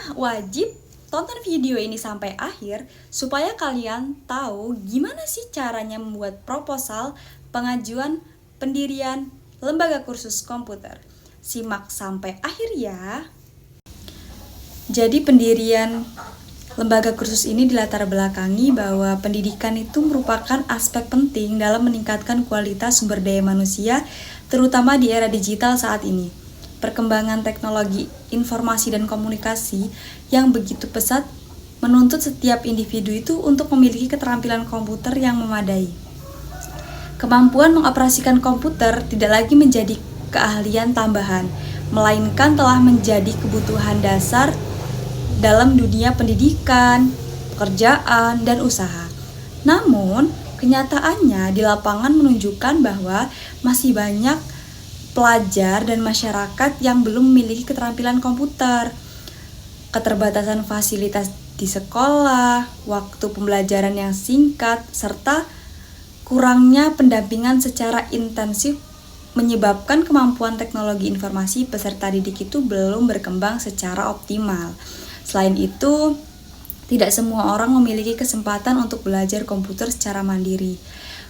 Kalian wajib tonton video ini sampai akhir supaya kalian tahu gimana sih caranya membuat proposal pengajuan pendirian lembaga kursus komputer. Simak sampai akhir ya. Jadi pendirian lembaga kursus ini dilatar belakangi bahwa pendidikan itu merupakan aspek penting dalam meningkatkan kualitas sumber daya manusia, terutama di era digital saat ini. Perkembangan teknologi informasi dan komunikasi yang begitu pesat menuntut setiap individu itu untuk memiliki keterampilan komputer yang memadai. Kemampuan mengoperasikan komputer tidak lagi menjadi keahlian tambahan, melainkan telah menjadi kebutuhan dasar dalam dunia pendidikan, pekerjaan, dan usaha. Namun, kenyataannya di lapangan menunjukkan bahwa masih banyak pelajar dan masyarakat yang belum memiliki keterampilan komputer. Keterbatasan fasilitas di sekolah, waktu pembelajaran yang singkat, serta kurangnya pendampingan secara intensif menyebabkan kemampuan teknologi informasi peserta didik itu belum berkembang secara optimal. Selain itu, tidak semua orang memiliki kesempatan untuk belajar komputer secara mandiri.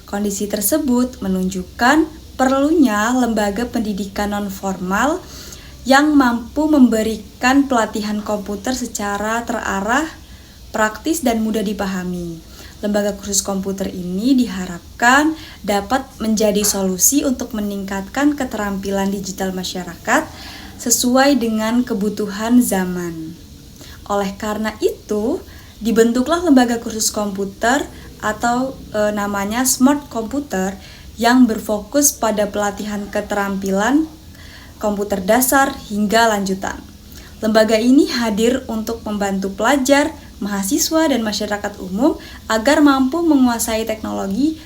Kondisi tersebut menunjukkan perlunya lembaga pendidikan non-formal yang mampu memberikan pelatihan komputer secara terarah, praktis, dan mudah dipahami. Lembaga kursus komputer ini diharapkan dapat menjadi solusi untuk meningkatkan keterampilan digital masyarakat sesuai dengan kebutuhan zaman. Oleh karena itu, dibentuklah lembaga kursus komputer atau namanya Smart Computer yang berfokus pada pelatihan keterampilan komputer dasar hingga lanjutan. Lembaga ini hadir untuk membantu pelajar, mahasiswa, dan masyarakat umum agar mampu menguasai teknologi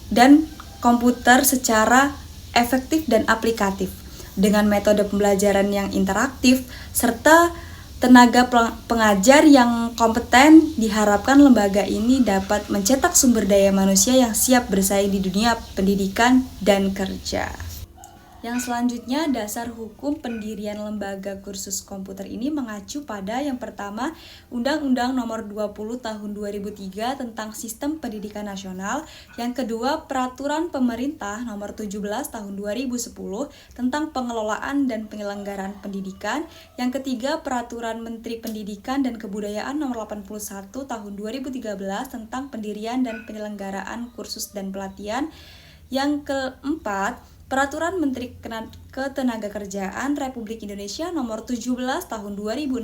dan komputer secara efektif dan aplikatif dengan metode pembelajaran yang interaktif serta tenaga pengajar yang kompeten. Diharapkan lembaga ini dapat mencetak sumber daya manusia yang siap bersaing di dunia pendidikan dan kerja. Yang selanjutnya, dasar hukum pendirian lembaga kursus komputer ini mengacu pada yang pertama, Undang-Undang Nomor 20 Tahun 2003 tentang Sistem Pendidikan Nasional, yang kedua, Peraturan Pemerintah Nomor 17 Tahun 2010 tentang Pengelolaan dan Penyelenggaraan Pendidikan, yang ketiga, Peraturan Menteri Pendidikan dan Kebudayaan Nomor 81 Tahun 2013 tentang Pendirian dan Penyelenggaraan Kursus dan Pelatihan, yang keempat, Peraturan Menteri Ketenagakerjaan Republik Indonesia Nomor 17 Tahun 2016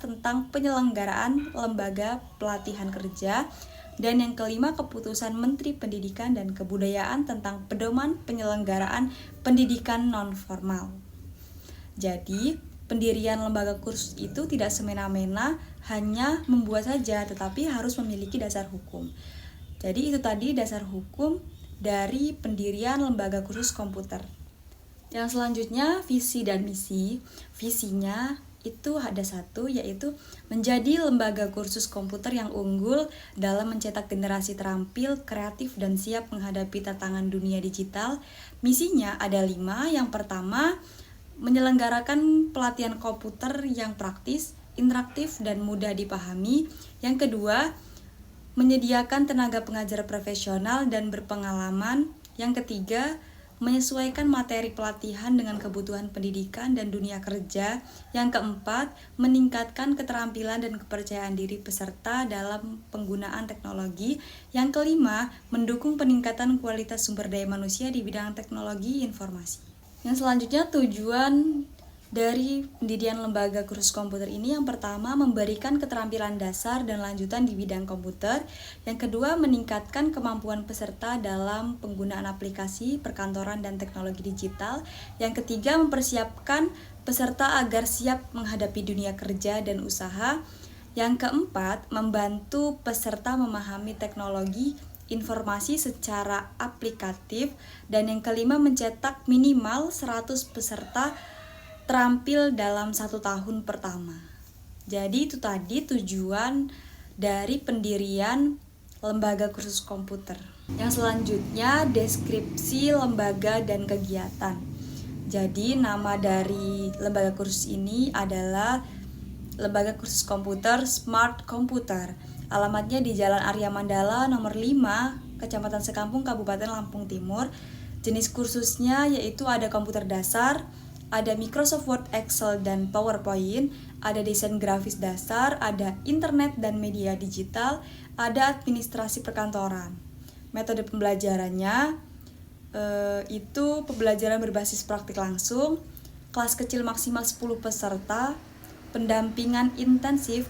tentang penyelenggaraan lembaga pelatihan kerja, dan yang kelima, Keputusan Menteri Pendidikan dan Kebudayaan tentang pedoman penyelenggaraan pendidikan non-formal. Jadi, pendirian lembaga kursus itu tidak semena-mena hanya membuat saja, tetapi harus memiliki dasar hukum. Jadi itu tadi dasar hukum dari pendirian lembaga kursus komputer. Yang selanjutnya, visi dan misi. Visinya itu ada satu, yaitu menjadi lembaga kursus komputer yang unggul dalam mencetak generasi terampil, kreatif, dan siap menghadapi tantangan dunia digital. Misinya ada 5. Yang pertama, menyelenggarakan pelatihan komputer yang praktis, interaktif, dan mudah dipahami. Yang kedua, menyediakan tenaga pengajar profesional dan berpengalaman. Yang ketiga, menyesuaikan materi pelatihan dengan kebutuhan pendidikan dan dunia kerja. Yang keempat, meningkatkan keterampilan dan kepercayaan diri peserta dalam penggunaan teknologi. Yang kelima, mendukung peningkatan kualitas sumber daya manusia di bidang teknologi informasi. Yang selanjutnya, tujuan dari pendirian lembaga kursus komputer ini, yang pertama, memberikan keterampilan dasar dan lanjutan di bidang komputer. Yang kedua, meningkatkan kemampuan peserta dalam penggunaan aplikasi, perkantoran, dan teknologi digital. Yang ketiga, mempersiapkan peserta agar siap menghadapi dunia kerja dan usaha. Yang keempat, membantu peserta memahami teknologi informasi secara aplikatif. Dan yang kelima, mencetak minimal 100 peserta terampil dalam 1 tahun pertama. Jadi itu tadi tujuan dari pendirian lembaga kursus komputer. Yang selanjutnya, deskripsi lembaga dan kegiatan. Jadi nama dari lembaga kursus ini adalah Lembaga Kursus Komputer Smart Komputer. Alamatnya di Jalan Arya Mandala nomor 5, Kecamatan Sekampung, Kabupaten Lampung Timur. Jenis kursusnya yaitu ada komputer dasar, ada Microsoft Word, Excel, dan PowerPoint, ada desain grafis dasar, ada internet dan media digital, ada administrasi perkantoran. Metode pembelajarannya itu pembelajaran berbasis praktik langsung, kelas kecil maksimal 10 peserta, pendampingan intensif,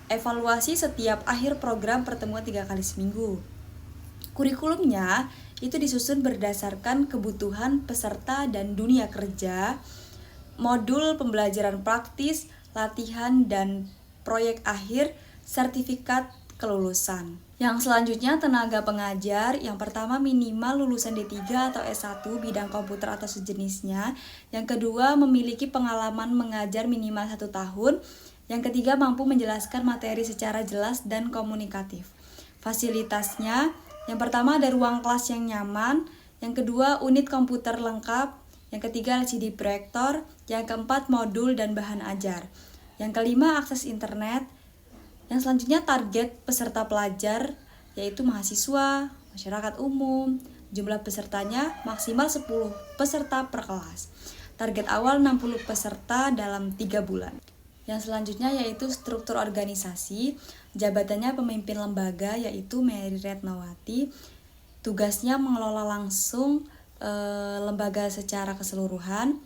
evaluasi setiap akhir program pertemuan 3 kali seminggu. Kurikulumnya itu disusun berdasarkan kebutuhan peserta dan dunia kerja, modul pembelajaran praktis, latihan dan proyek akhir, sertifikat kelulusan. Yang selanjutnya tenaga pengajar, yang pertama minimal lulusan D3 atau S1 bidang komputer atau sejenisnya. Yang kedua memiliki pengalaman mengajar minimal 1 tahun. Yang ketiga mampu menjelaskan materi secara jelas dan komunikatif. Fasilitasnya, yang pertama ada ruang kelas yang nyaman, yang kedua unit komputer lengkap, yang ketiga LCD proyektor, yang keempat modul dan bahan ajar, yang kelima akses internet, yang selanjutnya target peserta pelajar yaitu mahasiswa, masyarakat umum, jumlah pesertanya maksimal 10 peserta per kelas. Target awal 60 peserta dalam 3 bulan. Yang selanjutnya yaitu struktur organisasi, jabatannya pemimpin lembaga yaitu Mary Retnawati. Tugasnya mengelola langsung lembaga secara keseluruhan.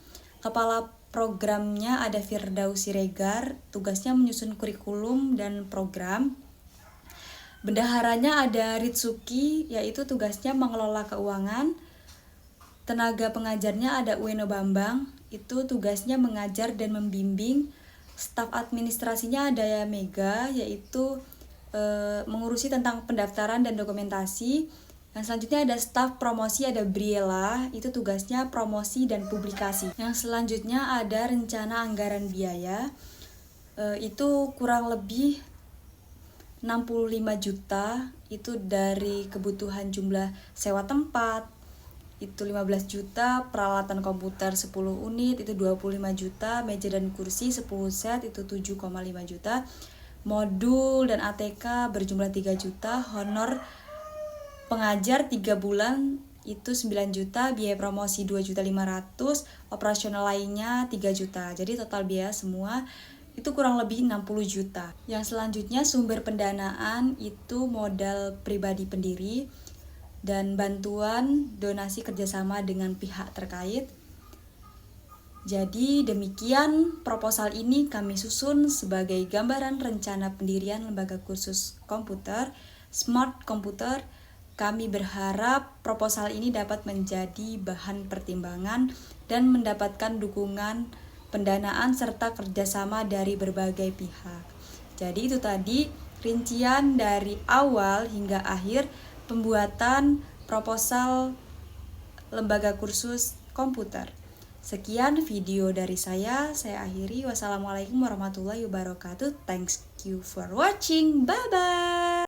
Kepala programnya ada Firdaus Siregar, tugasnya menyusun kurikulum dan program. Bendaharanya ada Ritsuki, yaitu tugasnya mengelola keuangan. Tenaga pengajarnya ada Ueno Bambang, itu tugasnya mengajar dan membimbing. Staf administrasinya ada Mega, yaitu mengurusi tentang pendaftaran dan dokumentasi. Yang selanjutnya ada staf promosi, ada Briela, itu tugasnya promosi dan publikasi. Yang selanjutnya ada rencana anggaran biaya, itu kurang lebih 65 juta, itu dari kebutuhan jumlah sewa tempat, itu 15 juta, peralatan komputer 10 unit, itu 25 juta, meja dan kursi 10 set, itu 7,5 juta, modul dan ATK berjumlah 3 juta, honor pengajar 3 bulan itu 9 juta, biaya promosi 2.500.000, operasional lainnya 3 juta. Jadi total biaya semua itu kurang lebih 60 juta. Yang selanjutnya sumber pendanaan itu modal pribadi pendiri dan bantuan donasi kerjasama dengan pihak terkait. Jadi demikian proposal ini kami susun sebagai gambaran rencana pendirian lembaga kursus komputer, Smart Komputer. Kami berharap proposal ini dapat menjadi bahan pertimbangan dan mendapatkan dukungan pendanaan serta kerjasama dari berbagai pihak. Jadi itu tadi rincian dari awal hingga akhir pembuatan proposal lembaga kursus komputer. Sekian video dari saya akhiri. Wassalamualaikum warahmatullahi wabarakatuh. Thank you for watching. Bye-bye.